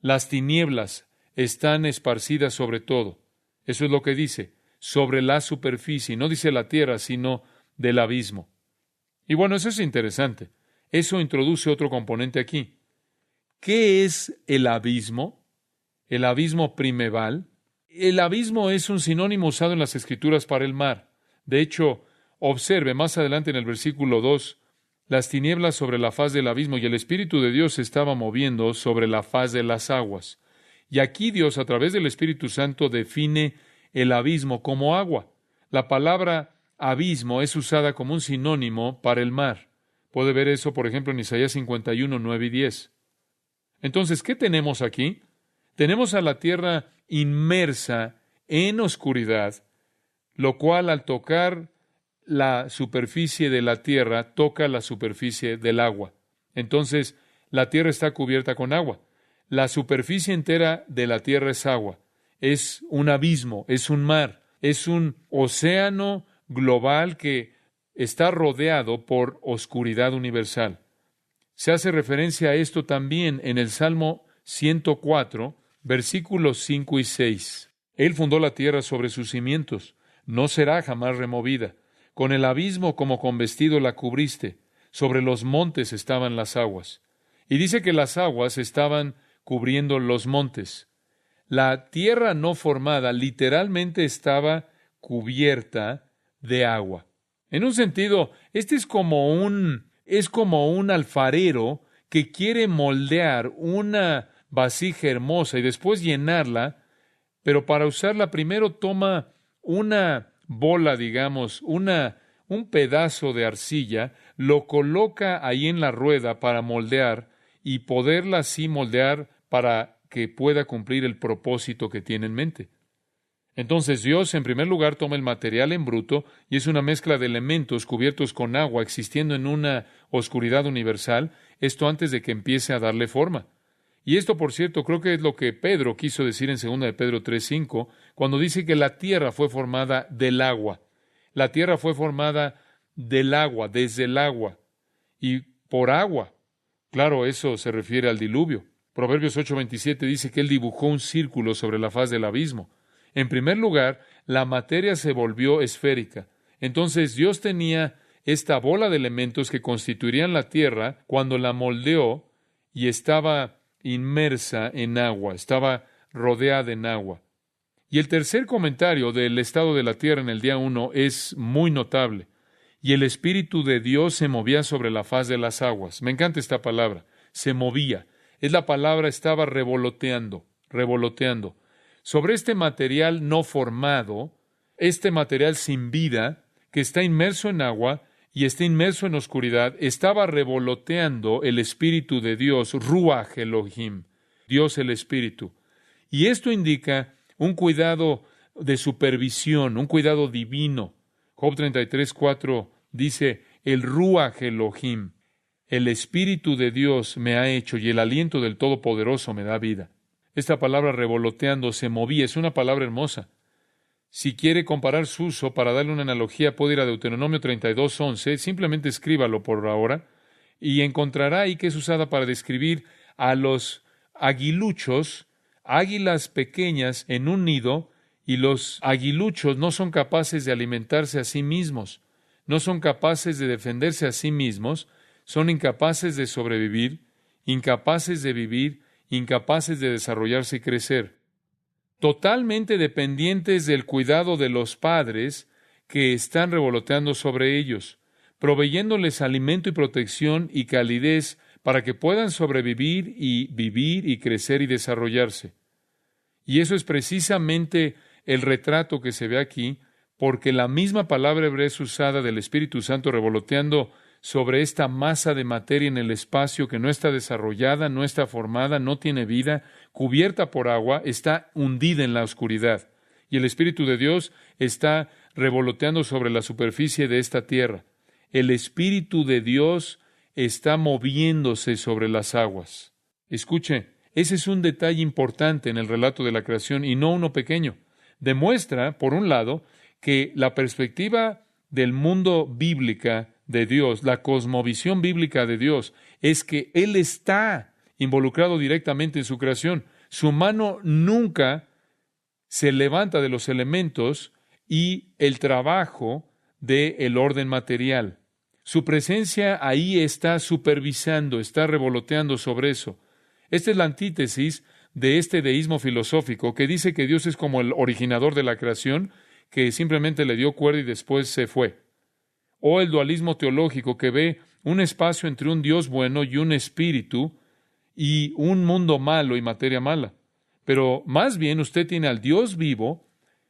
Las tinieblas están esparcidas sobre todo. Eso es lo que dice, sobre la superficie. No dice la tierra, sino del abismo. Y bueno, eso es interesante. Eso introduce otro componente aquí. ¿Qué es el abismo? El abismo primeval. El abismo es un sinónimo usado en las Escrituras para el mar. De hecho, observe más adelante en el versículo 2, las tinieblas sobre la faz del abismo y el Espíritu de Dios se estaba moviendo sobre la faz de las aguas. Y aquí Dios, a través del Espíritu Santo, define el abismo como agua. La palabra abismo es usada como un sinónimo para el mar. Puede ver eso, por ejemplo, en Isaías 51, 9 y 10. Entonces, ¿qué tenemos aquí? Tenemos a la tierra inmersa en oscuridad, lo cual al tocar la superficie de la tierra, toca la superficie del agua. Entonces, la tierra está cubierta con agua. La superficie entera de la tierra es agua. Es un abismo, es un mar, es un océano global que está rodeado por oscuridad universal. Se hace referencia a esto también en el Salmo 104, versículos 5 y 6. Él fundó la tierra sobre sus cimientos, no será jamás removida. Con el abismo como con vestido la cubriste, sobre los montes estaban las aguas. Y dice que las aguas estaban cubriendo los montes. La tierra no formada literalmente estaba cubierta de agua. En un sentido, este es como un alfarero que quiere moldear una vasija hermosa y después llenarla, pero para usarla primero toma una bola, digamos, un pedazo de arcilla, lo coloca ahí en la rueda para moldear y poderla así moldear para que pueda cumplir el propósito que tiene en mente. Entonces Dios, en primer lugar, toma el material en bruto y es una mezcla de elementos cubiertos con agua existiendo en una oscuridad universal, esto antes de que empiece a darle forma. Y esto, por cierto, creo que es lo que Pedro quiso decir en 2 de Pedro 3:5, cuando dice que la tierra fue formada del agua. La tierra fue formada del agua, desde el agua, y por agua. Claro, eso se refiere al diluvio. Proverbios 8:27 dice que Él dibujó un círculo sobre la faz del abismo. En primer lugar, la materia se volvió esférica. Entonces Dios tenía esta bola de elementos que constituirían la tierra cuando la moldeó y estaba inmersa en agua, estaba rodeada en agua. Y el tercer comentario del estado de la tierra en el día 1 es muy notable. Y el Espíritu de Dios se movía sobre la faz de las aguas. Me encanta esta palabra, se movía. Es la palabra estaba revoloteando. Sobre este material no formado, este material sin vida, que está inmerso en agua y está inmerso en oscuridad, estaba revoloteando el Espíritu de Dios, Ruach Elohim, Dios el Espíritu. Y esto indica un cuidado de supervisión, un cuidado divino. Job 33:4 dice, el Ruach Elohim, el Espíritu de Dios me ha hecho y el aliento del Todopoderoso me da vida. Esta palabra revoloteando, se movía, es una palabra hermosa. Si quiere comparar su uso, para darle una analogía, puede ir a Deuteronomio 32:11, simplemente escríbalo por ahora, y encontrará ahí que es usada para describir a los aguiluchos, águilas pequeñas en un nido, y los aguiluchos no son capaces de alimentarse a sí mismos, no son capaces de defenderse a sí mismos, son incapaces de sobrevivir, incapaces de vivir, incapaces de desarrollarse y crecer. Totalmente dependientes del cuidado de los padres que están revoloteando sobre ellos, proveyéndoles alimento y protección y calidez para que puedan sobrevivir y vivir y crecer y desarrollarse. Y eso es precisamente el retrato que se ve aquí, porque la misma palabra hebrea es usada del Espíritu Santo revoloteando sobre esta masa de materia en el espacio que no está desarrollada, no está formada, no tiene vida, cubierta por agua, está hundida en la oscuridad. Y el Espíritu de Dios está revoloteando sobre la superficie de esta tierra. El Espíritu de Dios está moviéndose sobre las aguas. Escuche, ese es un detalle importante en el relato de la creación y no uno pequeño. Demuestra, por un lado, que la perspectiva del mundo bíblica de Dios, la cosmovisión bíblica de Dios, es que Él está involucrado directamente en su creación. Su mano nunca se levanta de los elementos y el trabajo del orden material. Su presencia ahí está supervisando, está revoloteando sobre eso. Esta es la antítesis de este deísmo filosófico que dice que Dios es como el originador de la creación, que simplemente le dio cuerda y después se fue. O el dualismo teológico que ve un espacio entre un Dios bueno y un espíritu y un mundo malo y materia mala. Pero más bien usted tiene al Dios vivo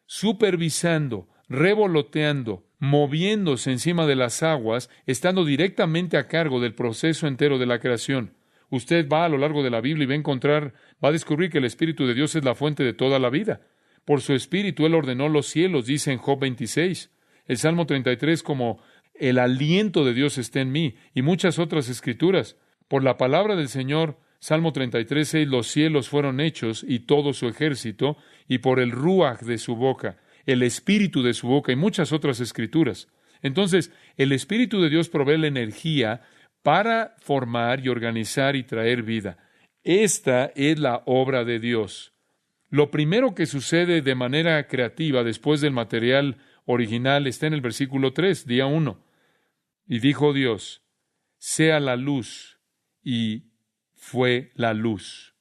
supervisando, revoloteando, moviéndose encima de las aguas, estando directamente a cargo del proceso entero de la creación. Usted va a lo largo de la Biblia y va a descubrir que el Espíritu de Dios es la fuente de toda la vida. Por su Espíritu Él ordenó los cielos, dice en Job 26. El Salmo 33 como el aliento de Dios está en mí, y muchas otras escrituras. Por la palabra del Señor, Salmo 33:6, los cielos fueron hechos y todo su ejército, y por el ruaj de su boca, el espíritu de su boca, y muchas otras escrituras. Entonces, el Espíritu de Dios provee la energía para formar y organizar y traer vida. Esta es la obra de Dios. Lo primero que sucede de manera creativa después del material original está en el versículo 3, día 1. Y dijo Dios, sea la luz, y fue la luz.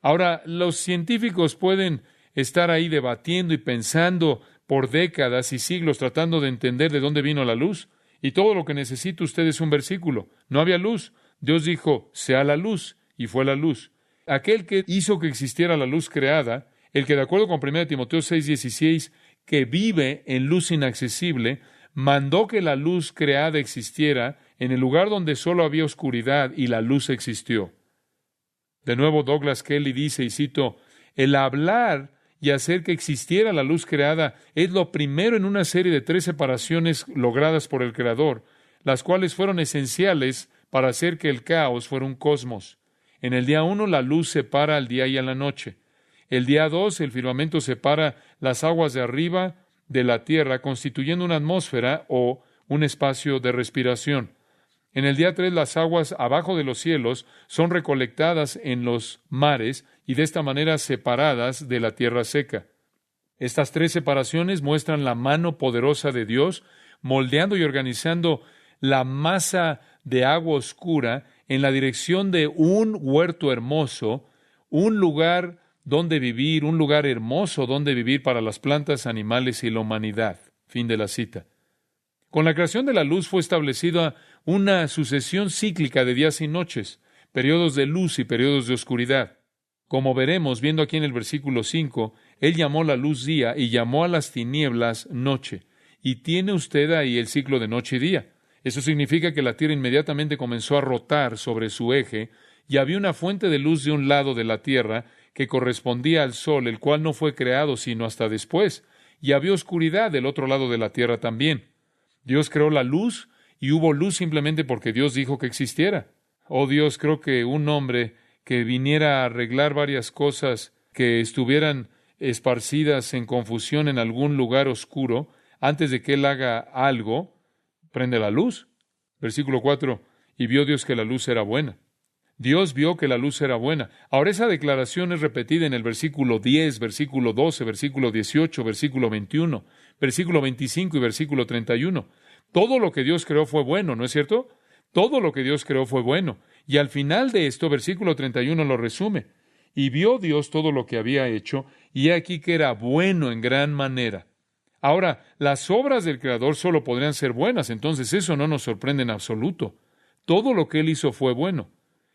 Ahora, los científicos pueden estar ahí debatiendo y pensando por décadas y siglos tratando de entender de dónde vino la luz, y todo lo que necesita usted es un versículo. No había luz. Dios dijo, sea la luz, y fue la luz. Aquel que hizo que existiera la luz creada, el que de acuerdo con 1 Timoteo 6:16, que vive en luz inaccesible, mandó que la luz creada existiera en el lugar donde solo había oscuridad y la luz existió. De nuevo Douglas Kelly dice, y cito, el hablar y hacer que existiera la luz creada es lo primero en una serie de 3 separaciones logradas por el Creador, las cuales fueron esenciales para hacer que el caos fuera un cosmos. En el día 1 la luz separa al día y a la noche. El día 2 el firmamento separa las aguas de arriba de la tierra, constituyendo una atmósfera o un espacio de respiración. En el día 3 las aguas abajo de los cielos son recolectadas en los mares y de esta manera separadas de la tierra seca. Estas 3 separaciones muestran la mano poderosa de Dios moldeando y organizando la masa de agua oscura en la dirección de un huerto hermoso, un lugar donde vivir, un lugar hermoso donde vivir para las plantas, animales y la humanidad. Fin de la cita. Con la creación de la luz fue establecida una sucesión cíclica de días y noches, periodos de luz y periodos de oscuridad. Como veremos, viendo aquí en el versículo 5, Él llamó la luz día y llamó a las tinieblas noche. Y tiene usted ahí el ciclo de noche y día. Eso significa que la Tierra inmediatamente comenzó a rotar sobre su eje y había una fuente de luz de un lado de la Tierra que correspondía al Sol, el cual no fue creado sino hasta después, y había oscuridad del otro lado de la Tierra también. Dios creó la luz y hubo luz simplemente porque Dios dijo que existiera. Oh Dios, creo que un hombre que viniera a arreglar varias cosas que estuvieran esparcidas en confusión en algún lugar oscuro, antes de que Él haga algo, prende la luz. Versículo 4, y vio Dios que la luz era buena. Dios vio que la luz era buena. Ahora esa declaración es repetida en el versículo 10, versículo 12, versículo 18, versículo 21, versículo 25 y versículo 31. Todo lo que Dios creó fue bueno, ¿no es cierto? Todo lo que Dios creó fue bueno. Y al final de esto, versículo 31 lo resume. Y vio Dios todo lo que había hecho, y he aquí que era bueno en gran manera. Ahora, las obras del Creador solo podrían ser buenas, entonces eso no nos sorprende en absoluto. Todo lo que Él hizo fue bueno.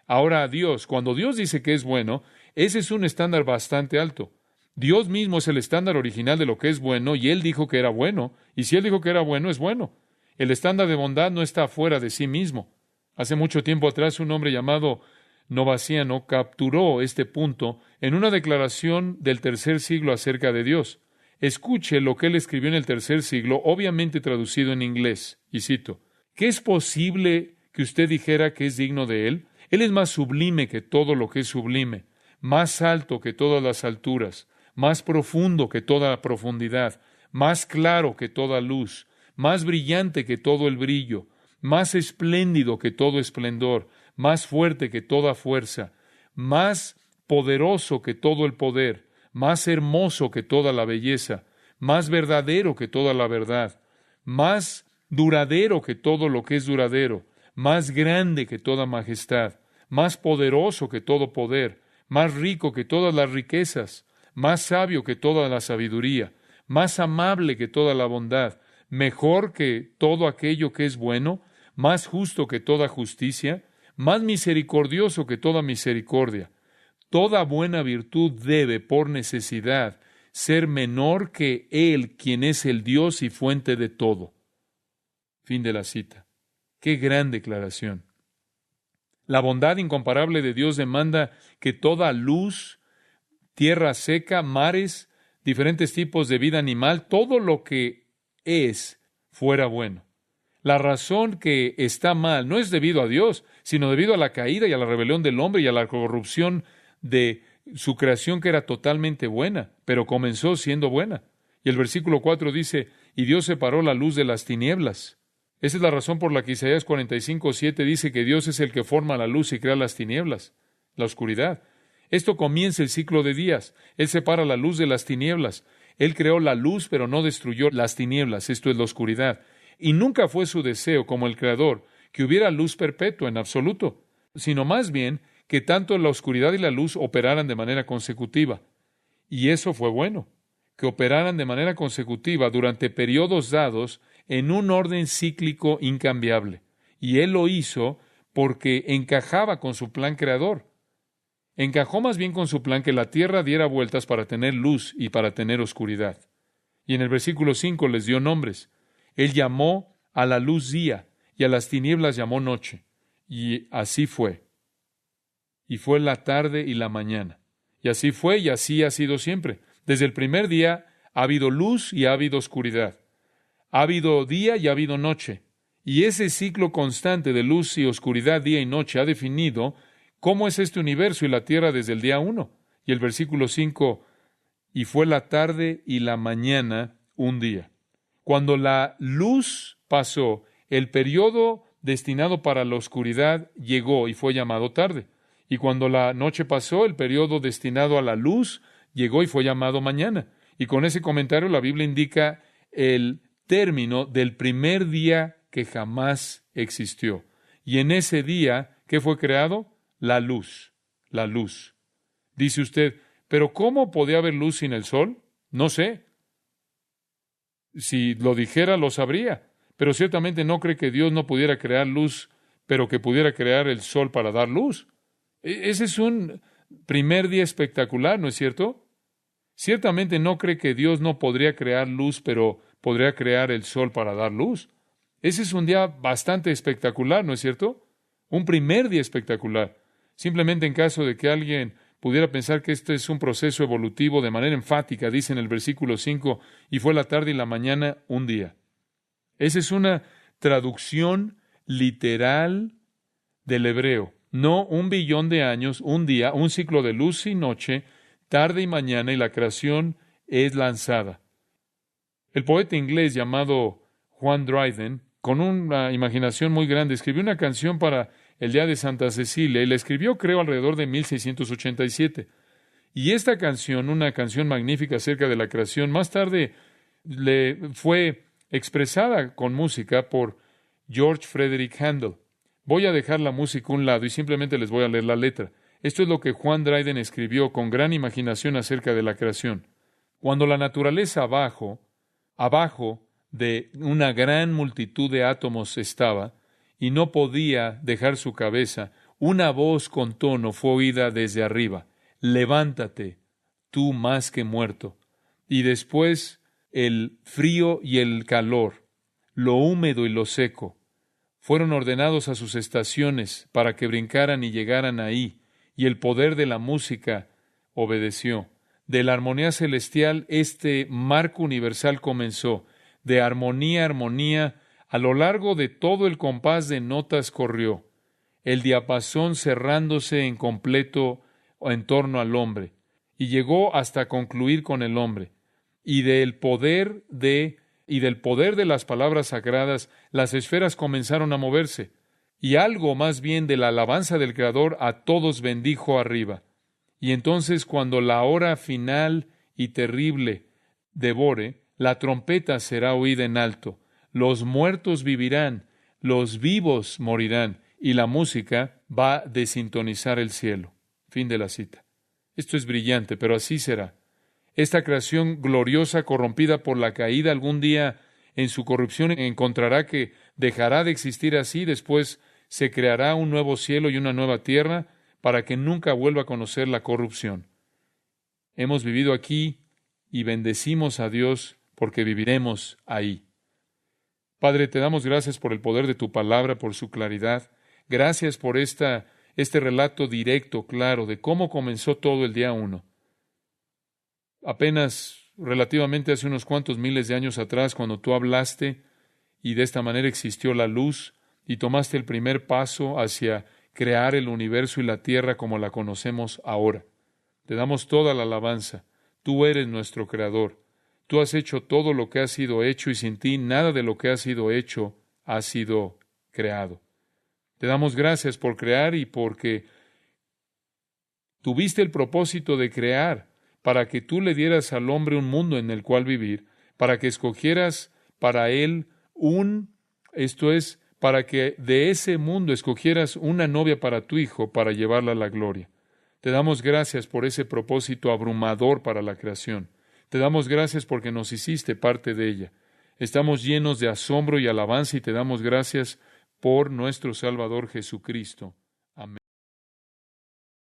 Ahora, Dios, cuando Dios dice que es bueno, ese es un estándar bastante alto. Dios mismo es el estándar original de lo que es bueno, y Él dijo que era bueno, y si Él dijo que era bueno, es bueno. El estándar de bondad no está fuera de sí mismo. Hace mucho tiempo atrás, un hombre llamado Novaciano capturó este punto en una declaración del tercer siglo acerca de Dios. Escuche lo que él escribió en el tercer siglo, obviamente traducido en inglés, y cito: ¿qué es posible que usted dijera que es digno de Él? Él es más sublime que todo lo que es sublime, más alto que todas las alturas, más profundo que toda profundidad, más claro que toda luz, más brillante que todo el brillo, más espléndido que todo esplendor, más fuerte que toda fuerza, más poderoso que todo el poder, más hermoso que toda la belleza, más verdadero que toda la verdad, más duradero que todo lo que es duradero, más grande que toda majestad, más poderoso que todo poder, más rico que todas las riquezas, más sabio que toda la sabiduría, más amable que toda la bondad, mejor que todo aquello que es bueno, más justo que toda justicia, más misericordioso que toda misericordia. Toda buena virtud debe, por necesidad, ser menor que Él, quien es el Dios y fuente de todo. Fin de la cita. ¡Qué gran declaración! La bondad incomparable de Dios demanda que toda luz, tierra seca, mares, diferentes tipos de vida animal, todo lo que es, fuera bueno. La razón que está mal no es debido a Dios, sino debido a la caída y a la rebelión del hombre y a la corrupción de su creación, que era totalmente buena, pero comenzó siendo buena. Y el versículo 4 dice: y Dios separó la luz de las tinieblas. Esa es la razón por la que Isaías 45:7 dice que Dios es el que forma la luz y crea las tinieblas, la oscuridad. Esto comienza el ciclo de días. Él separa la luz de las tinieblas. Él creó la luz, pero no destruyó las tinieblas, esto es la oscuridad. Y nunca fue su deseo, como el Creador, que hubiera luz perpetua en absoluto, sino más bien que tanto la oscuridad y la luz operaran de manera consecutiva. Y eso fue bueno, que operaran de manera consecutiva durante periodos dados en un orden cíclico incambiable. Y Él lo hizo porque encajaba con su plan creador. Encajó más bien con su plan que la tierra diera vueltas para tener luz y para tener oscuridad. Y en el versículo 5 les dio nombres. Él llamó a la luz día y a las tinieblas llamó noche. Y así fue. Y fue la tarde y la mañana. Y así fue y así ha sido siempre. Desde el primer día ha habido luz y ha habido oscuridad. Ha habido día y ha habido noche. Y ese ciclo constante de luz y oscuridad, día y noche, ha definido cómo es este universo y la tierra desde el día 1. Y el versículo 5, y fue la tarde y la mañana un día. Cuando la luz pasó, el periodo destinado para la oscuridad llegó y fue llamado tarde. Y cuando la noche pasó, el periodo destinado a la luz llegó y fue llamado mañana. Y con ese comentario la Biblia indica el término del primer día que jamás existió. Y en ese día, ¿qué fue creado? La luz. La luz. Dice usted, ¿pero cómo podía haber luz sin el sol? No sé. Si lo dijera, lo sabría. Pero ciertamente no cree que Dios no pudiera crear luz, pero que pudiera crear el sol para dar luz. Ese es un primer día espectacular, ¿no es cierto? Ciertamente no cree que Dios no podría crear luz, pero podría crear el sol para dar luz. Ese es un día bastante espectacular, ¿no es cierto? Un primer día espectacular. Simplemente en caso de que alguien pudiera pensar que este es un proceso evolutivo de manera enfática, dice en el versículo 5, y fue la tarde y la mañana un día. Esa es una traducción literal del hebreo. No 1.000.000 de años, un día, un ciclo de luz y noche, tarde y mañana, y la creación es lanzada. El poeta inglés llamado Juan Dryden, con una imaginación muy grande, escribió una canción para el día de Santa Cecilia, y la escribió, creo, alrededor de 1687. Y esta canción, una canción magnífica acerca de la creación, más tarde le fue expresada con música por George Frederick Handel. Voy a dejar la música a un lado y simplemente les voy a leer la letra. Esto es lo que Juan Dryden escribió con gran imaginación acerca de la creación. Cuando la naturaleza abajo de una gran multitud de átomos estaba, y no podía dejar su cabeza, una voz con tono fue oída desde arriba: levántate, tú más que muerto. Y después el frío y el calor, lo húmedo y lo seco, fueron ordenados a sus estaciones para que brincaran y llegaran ahí, y el poder de la música obedeció. De la armonía celestial, este marco universal comenzó. De armonía a armonía, a lo largo de todo el compás de notas corrió, el diapasón cerrándose en completo en torno al hombre, y llegó hasta concluir con el hombre. Y del poder de las palabras sagradas, las esferas comenzaron a moverse, y algo más bien de la alabanza del Creador a todos bendijo arriba. Y entonces, cuando la hora final y terrible devore, la trompeta será oída en alto, los muertos vivirán, los vivos morirán, y la música va a desintonizar el cielo. Fin de la cita. Esto es brillante, pero así será. Esta creación gloriosa, corrompida por la caída, algún día en su corrupción encontrará que dejará de existir así, después se creará un nuevo cielo y una nueva tierra para que nunca vuelva a conocer la corrupción. Hemos vivido aquí y bendecimos a Dios porque viviremos ahí. Padre, te damos gracias por el poder de tu palabra, por su claridad. Gracias por este relato directo, claro, de cómo comenzó todo el día 1. Apenas relativamente hace unos cuantos miles de años atrás, cuando tú hablaste y de esta manera existió la luz y tomaste el primer paso hacia crear el universo y la tierra como la conocemos ahora. Te damos toda la alabanza. Tú eres nuestro creador. Tú has hecho todo lo que ha sido hecho y sin ti nada de lo que ha sido hecho ha sido creado. Te damos gracias por crear y porque tuviste el propósito de crear para que tú le dieras al hombre un mundo en el cual vivir, para que escogieras para él para que de ese mundo escogieras una novia para tu hijo, para llevarla a la gloria. Te damos gracias por ese propósito abrumador para la creación. Te damos gracias porque nos hiciste parte de ella. Estamos llenos de asombro y alabanza y te damos gracias por nuestro Salvador Jesucristo.